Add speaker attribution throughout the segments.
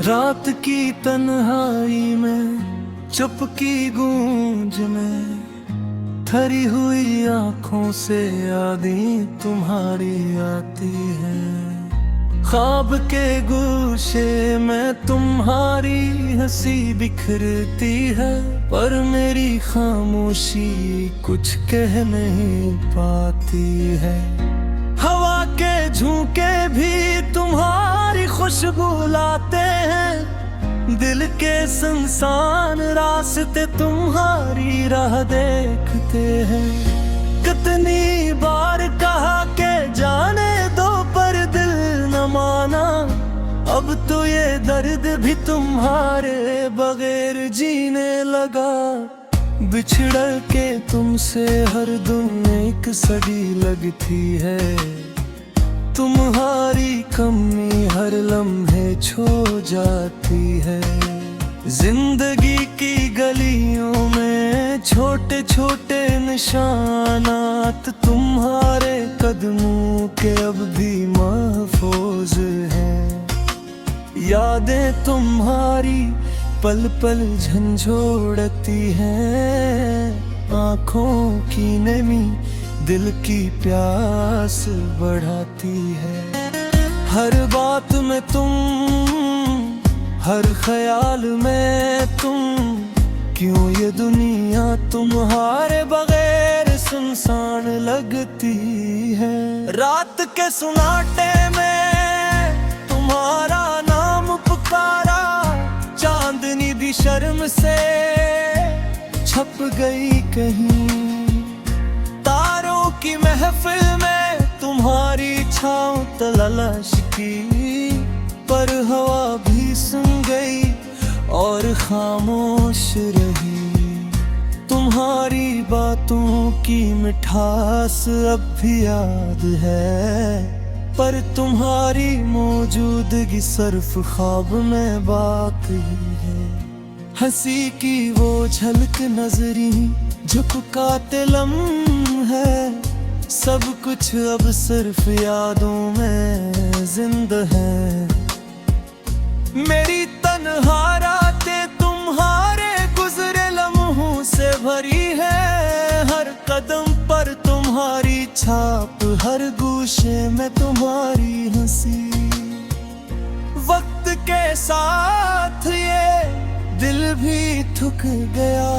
Speaker 1: रात की तन्हाई में, चुप की गूंज में, थरी हुई आंखों से यादें तुम्हारी आती हैं। ख्वाब के गुस्से में तुम्हारी हंसी बिखरती है, पर मेरी खामोशी कुछ कह नहीं पाती है। हवा के झोंके भी तुम्हारी खुशबू लाते हैं, दिल के सुनसान रास्ते तुम्हारी राह देखते हैं। कितनी बार कहा के जाने दो पर दिल न माना, अब तो ये दर्द भी तुम्हारे बगैर जीने लगा। बिछड़ के तुमसे हर दिन एक सदी लगती है, तुम्हारी कमी हर लम्हे छो जाती है। जिंदगी की गलियों में छोटे छोटे निशानात तुम्हारे कदमों के अब भी महफूज हैं। यादें तुम्हारी पल पल झंझोड़ती हैं, आँखों की नमी दिल की प्यास बढ़ाती है। हर बात में तुम, हर ख्याल में तुम, क्यों ये दुनिया तुम्हारे बगैर सुनसान लगती है। रात के सुनाटे में तुम्हारा नाम पुकारा, चांदनी भी शर्म से छप गई कहीं। तारों की महफिल में तुम्हारी छाँव तलाश की, पर हवा भी सुन गई और खामोश रही। तुम्हारी बातों की मिठास अब भी याद है, पर तुम्हारी मौजूदगी सिर्फ ख्वाब में बाकी है। हंसी की वो झलक नजरी जो कातिलम है, सब कुछ अब सिर्फ यादों में जिंदा है। मेरी तन्हा रातें तुम्हारे गुजरे लम्हों से भरी है, हर कदम पर तुम्हारी छाप, हर गोशे में तुम्हारी हंसी। वक्त के साथ ये दिल भी थक गया,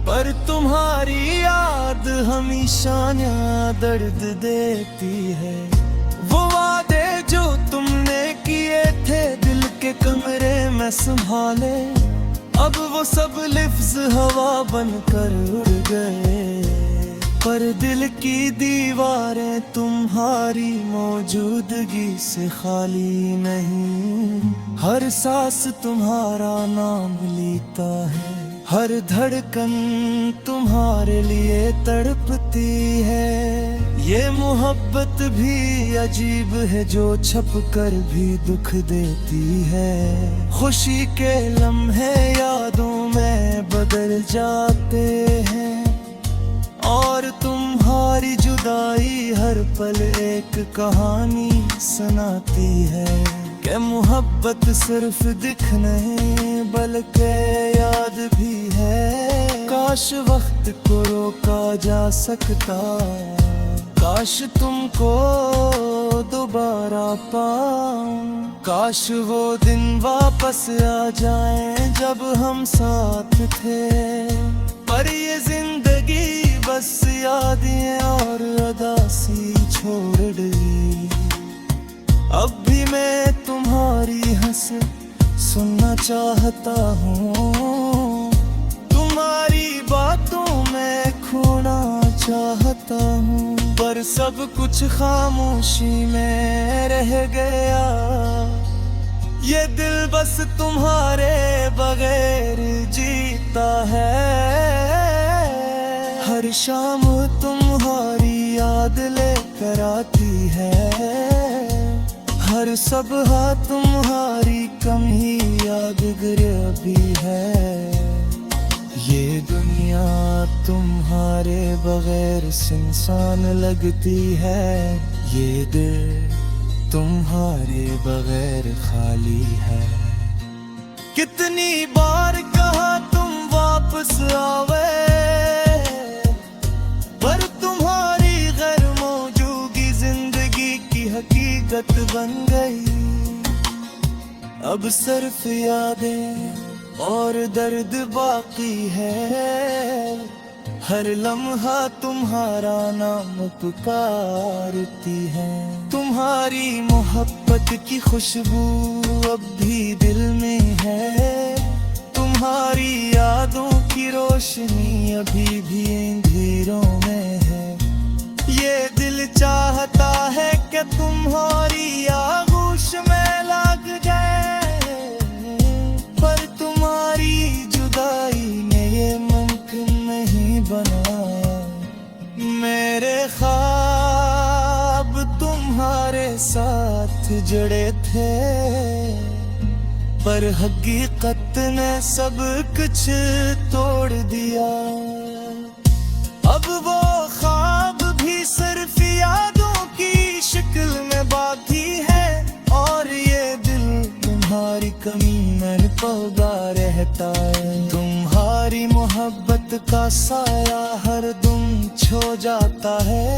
Speaker 1: पर तुम्हारी याद हमेशा नया दर्द देती है। वो वादे जो तुमने किए थे दिल के कमरे में संभाले, अब वो सब लफ्ज हवा बनकर उड़ गए। पर दिल की दीवारें तुम्हारी मौजूदगी से खाली नहीं, हर सांस तुम्हारा नाम लेता है, हर धड़कन तुम्हारे लिए तड़पती है। ये मोहब्बत भी अजीब है जो छप कर भी दुख देती है। खुशी के लम्हे यादों में बदल जाते हैं, और तुम्हारी जुदाई हर पल एक कहानी सुनाती है। कि मोहब्बत सिर्फ दिख नहीं बल्कि याद भी है। काश वक्त को रोका जा सकता, काश तुमको दोबारा पाऊं, काश वो दिन वापस आ जाए जब हम साथ थे। पर ये जिंदगी बस यादें और अदासी छोड़ गई। अब भी मैं तुम्हारी हंस सुनना चाहता हूँ, तुम्हारी बातों में खोना चाहता हूँ, पर सब कुछ खामोशी में रह गया। ये दिल बस तुम्हारे बगैर जीता है। हर शाम तुम्हारी याद लेकर आती है, हर सुबह तुम्हारी कमी यादगार अभी है। ये दुनिया तुम्हारे बगैर सुनसान लगती है, ये दिल तुम्हारे बगैर खाली है। कितनी बार कहा तुम वापस आवे, पर तुम्हारी गैर मौजूदगी जिंदगी की हकीकत बन गई। अब सिर्फ यादें और दर्द बाकी है, हर लम्हा तुम्हारा नाम पुकारती है। तुम्हारी मोहब्बत की खुशबू अब भी दिल में है, तुम्हारी यादों की रोशनी अभी भी अंधेरों में है। ये दिल चाहता है कि तुम्हारी आगोश में लग जाए, पर तुम्हारी जुदाई ने ये मुमकिन नहीं बना। मेरे ख्वाब तुम्हारे साथ जुड़े थे, पर हकीकत ने सब कुछ तोड़ दिया। अब वो ख्वाब भी सिर्फ यादों की शक्ल में बाकी है, और ये दिल तुम्हारी कमी में पगा रहता है। तुम्हारी मोहब्बत का साया हर दम छो जाता है,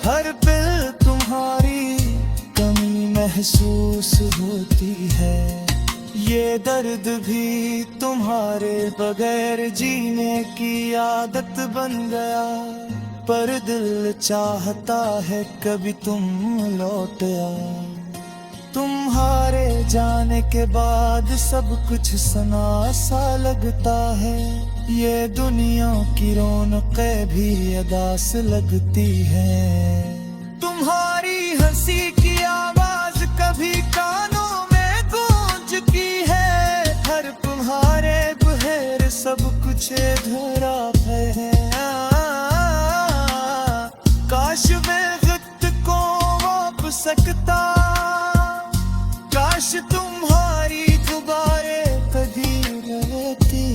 Speaker 1: हर पल तुम्हारी कमी महसूस होती है। ये दर्द भी तुम्हारे बगैर जीने की आदत बन गया, पर दिल चाहता है कभी तुम लौट आओ। तुम्हारे जाने के बाद सब कुछ सना सा लगता है, ये दुनिया की रौनकें भी अदास लगती हैं। तुम्हारी हंसी की आवाज कभी कानों में गूंजती है, हर तुम्हारे बहर सब कुछ धरा है। काश मैं वक्त को वाप सकता, काश तुम्हारी गुबारे कभी रहती,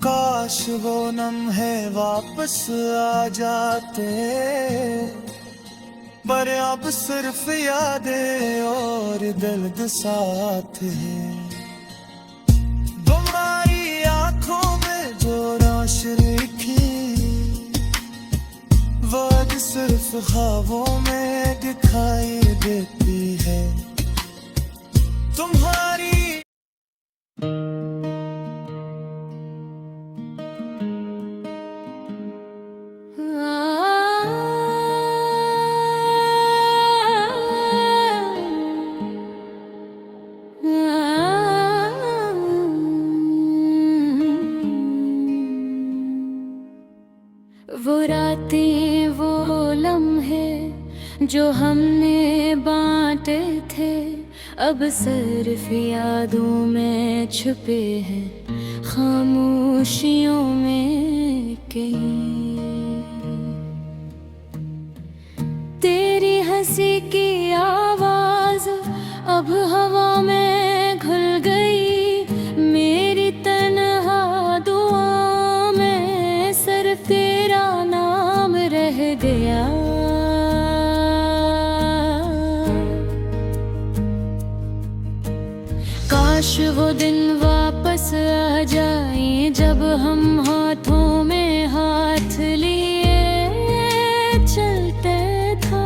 Speaker 1: काश वो लम्हे वापस आ जाते, पर अब सिर्फ यादें और दर्द साथ है। तुम्हारी आंखों में जो रोशनी थी, वो अब सिर्फ ख्वाबों में दिखाई देती है। तुम्हारी
Speaker 2: वो रातें वो लम्हे जो हमने बांटे थे, अब सिर्फ यादों में छुपे हैं, खामोशियों में कहीं। तेरी हंसी की आवाज अब हवा में घुल गई, मेरी तन्हा दुआ में सिर्फ तेरा नाम रह गया। काश वो दिन वापस आ जाए जब हम हाथों में हाथ लिए चलते था।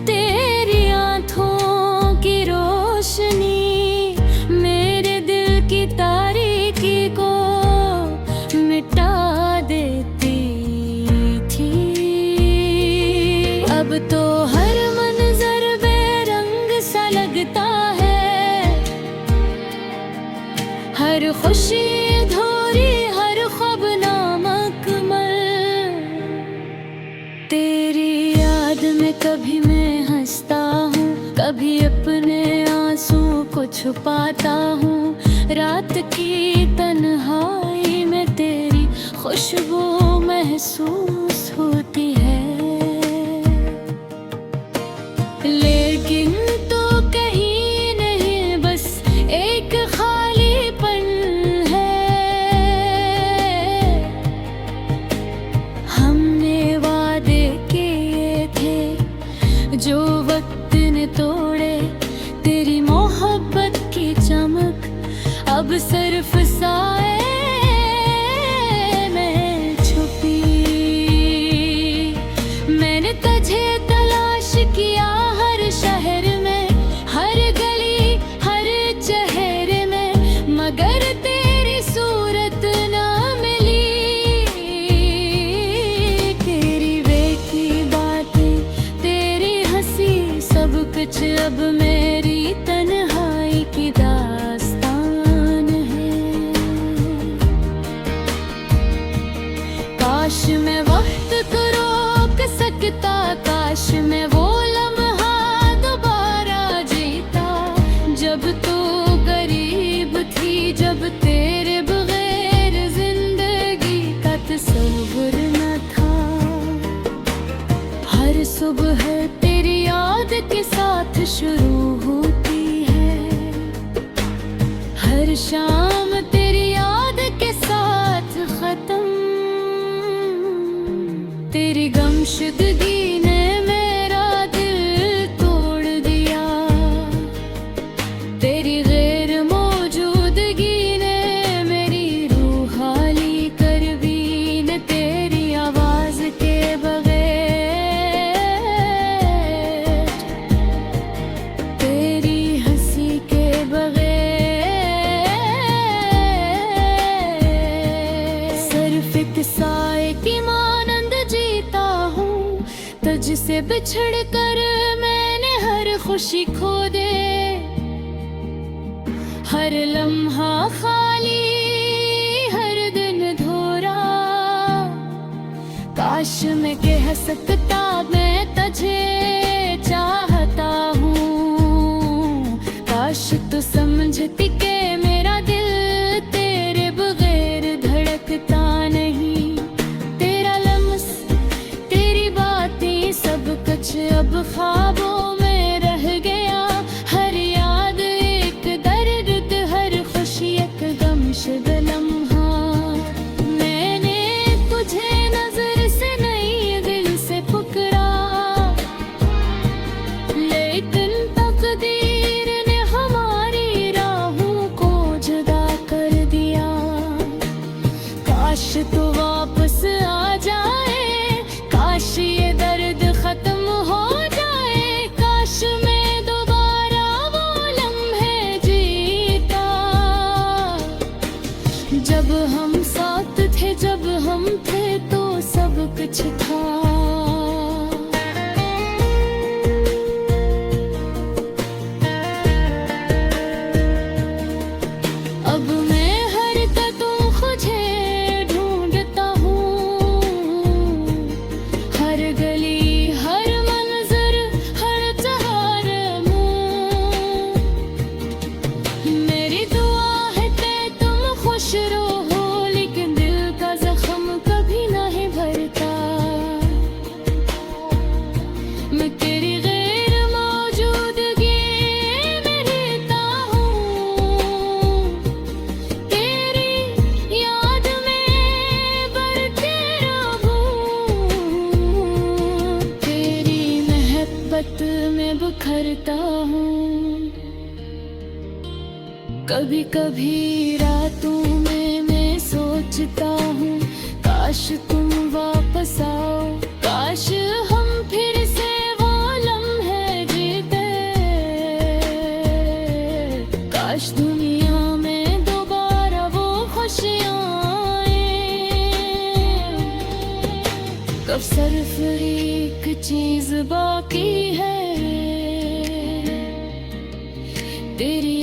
Speaker 2: तेरी आंखों की रोशनी मेरे दिल की तारीकी को मिटा देती थी। अब तो हर मंजर बेरंग सा लगता है, हर खुशी अधूरी, हर ख्वाब नामुकम्मल। तेरी याद में कभी मैं हंसता हूँ, कभी अपने आंसू को छुपाता हूँ। रात की तन्हाई में तेरी खुशबू महसूस होती है, लेकिन तो कहीं नहीं, बस एक खालीपन है। हमने वादे किए थे जो वक्त ने तो अब सिर्फ साए में छुपी। मैंने तुझे तलाश किया हर शहर में, हर गली हर चेहरे में, मगर तेरी सूरत ना मिली। तेरी बेकी बातें, तेरी हंसी, सब कुछ अब मेरी तन्हाई की दास्तान है। काश मैं वक्त को रोक सकता, काश मैं वो लम्हा दोबारा जीता, जब तू करीब थी, जब तेरे बगैर जिंदगी का तस्वुर न था। हर सुबह तेरी याद के साथ शुरू होती है, हर शाम तेरी याद के साथ खत्म। तेरी गमशुदगी ने मेरा दिल तोड़ दिया, तेरी गैर मौजूदगी ने मेरी रूह खाली कर दी। न तेरी आवाज के बगैर, तेरी हंसी के बगैर, सिर्फ एक साए की मानंद जीता हूँ। तुझसे बिछड़ कर मैंने हर खुशी खो दे, हर लम्हा खाली, हर दिन धोरा। काश मैं कह सकता मैं तुझे चाहता हूँ, काश तू समझती के मेरा दिल तेरे बगैर धड़कता नहीं। तेरा लम्स, तेरी बातें, सब कुछ अब ख्वाबों में रह गया। हर याद एक दर्द, हर खुशी एक गमशुद लम्हा। मैंने तुझे नजर से नहीं दिल से पुकारा, लेकिन तकदीर ने हमारी राहों को जुदा कर दिया। काश तू वापस आ जाए, काश ये दर्द खत्म हो जाए, काश मैं दोबारा वो लम्हे जीता, जब हम साथ थे, जब हम थे तो सब कुछ था। अब मैं हरकतों खुझे ढूंढता हूँ, हर गली हर मंजर हर त्योहार मुँह। मेरी दुआ है कि तुम खुश रहो, लेकिन दिल का जख्म कभी नहीं भरता। मैं तेरी गैर मौजूदगी में रहता हूँ, तेरी याद में बढ़ते रहूं, तेरी मोहब्बत में बिखरता हूँ। कभी कभी रातों में मैं सोचता हूँ, काश तुम वापस आओ, काश हम फिर से वो लम्हे जीते, काश दुनिया में दोबारा वो खुशियाँ आए। कब सिर्फ एक चीज बाकी है, तेरी